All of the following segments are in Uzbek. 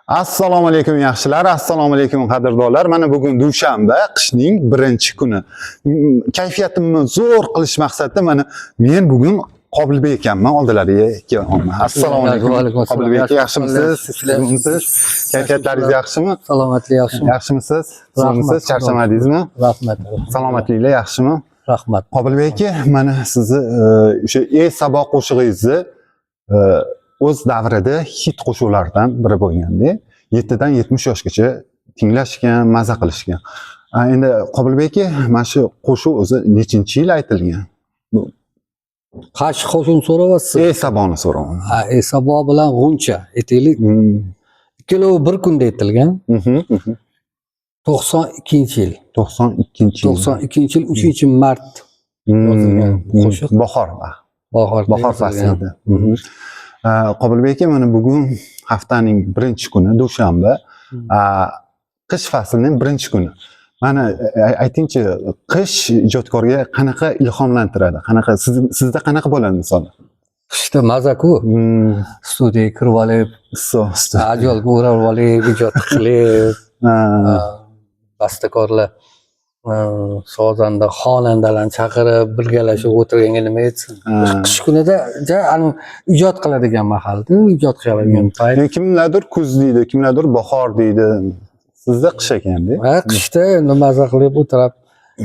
Assalomu alaykum yaxshilar, assalomu alaykum qadrdonlar. Mana bugun dushanba, qishning birinchi kuni. Kayfiyatimni zo'r qilish maqsadida mana men bugun Qobilbek ekanman, oldilariga kelyapman. Assalomu alaykum. Qobilbek aka, yaxshimisiz? Sizmisiz? Kayfiyatlaringiz yaxshimi? Salomatlik yaxshimi? Yaxshimisiz? Sizmisiz? Charchamadingizmi? Rahmat. Salomatliklar yaxshimi? Rahmat. Qobilbek aka, mana sizni o'sha Sabo qo'shig'ingizni o'z davrida hit qo'shiqlardan biri bo'lganda, 7 dan 70 yoshgacha tinglashgan, maza qilishgan. Endi Qobilbek aka, mana shu qo'shiq o'zi nechinchi yil aytilgan? Qaysi qo'shiqni so'rayapsiz? Saboni so'rayman. Sabo bilan G'uncha aytaylik. Ikkalovi bir kunda aytilgan. 92-yil. 92-yil. 92-yil 3-mart yozilgan qo'shiq. Bahor faslida. Qobilbek aka, mana bugun haftaning birinchi kuni, dushanba, qish faslining birinchi kuni. Mana aytingchi, qish ijodkorga qanaqa ilhomlantiradi? Qanaqa sizda qanaqa bo'ladi misol? Qishda maza-ku. Studiyaga kirib olib, ajoyib o'rab olib, ijod qilib, bastakorlar, sozanda, xonandalarni chaqirib, birgalashib o'tirganga nima etsin? Qish kunida ijod qiladigan mahalda, ijod qiladigan payt. Kimlardir kuz deydi, kimlardir bahor deydi. Sizda qish ekanda. Qishda endi maza qilib o'tirib,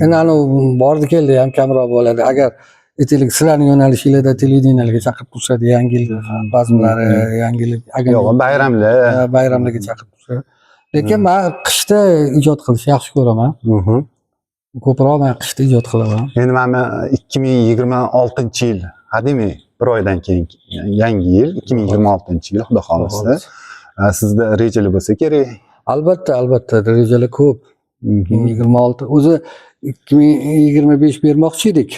endi bordi keldi ham kamroq bo'ladi. Agar aytaylik sizlarning yo'nalishingizda televideniyalarga chaqirib turishadi, yangi yil bazmlari, yangilik, yo'q, bayramlarga chaqirib turishadi. Lekin men qishda ijod qilishni yaxshi ko'raman. Ko'proq men qishda ijod qilaman. Endi mana 2026-yil, hadimi bir oydan keyin yangi yil, 2026-yil, xudo xolisa. Sizda rejalar bo'lsa kerak. Albatta, rejalar ko'p. 2026 o'zi 2025 bermoqchi edik.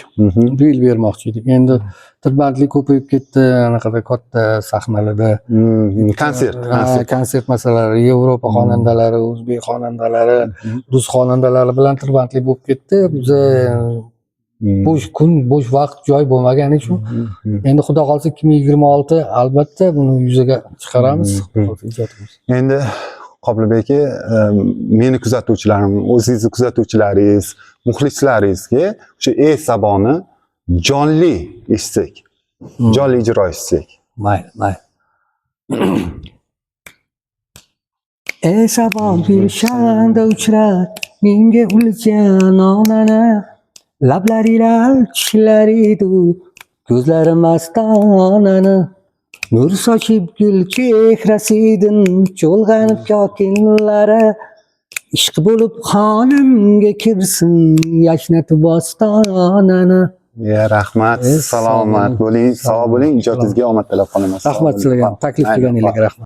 Bu yil bermoqchi edik. Endi tirbandlik ko'payib ketdi, anaqada katta sahnalarda konsert masalalari, Yevropa xonandalari, o'zbek xonandalari, rus xonandalari bilan tirbandlik bo'lib ketdi. Biz bo'sh vaqt, joy bo'lmagani uchun endi xudo xolsa 2026 albatta buni yuzaga chiqaramiz. Endi Qobilbek aka, meni kuzatuvchilarim, o'zingizni kuzatuvchilaringiz, muxlislaringizga o'sha Saboni jonli eshitsak, jonli ijro eshitsak. Mayli. Sabo gulshanda uchrat, menga ulkan onani, lablari lal, tishlari du, ko'zlari mastonani. Nur sochib gul chehrasidan cho'lg'anib kokinlari, ishq bo'lib xonimga kirsin, yashnatib ostonani. Rahmat, salomat bo'ling, sog' bo'ling, ijodingizga omad tilab qolaman. Rahmat sizlarga, taklif qilganingizga rahmat.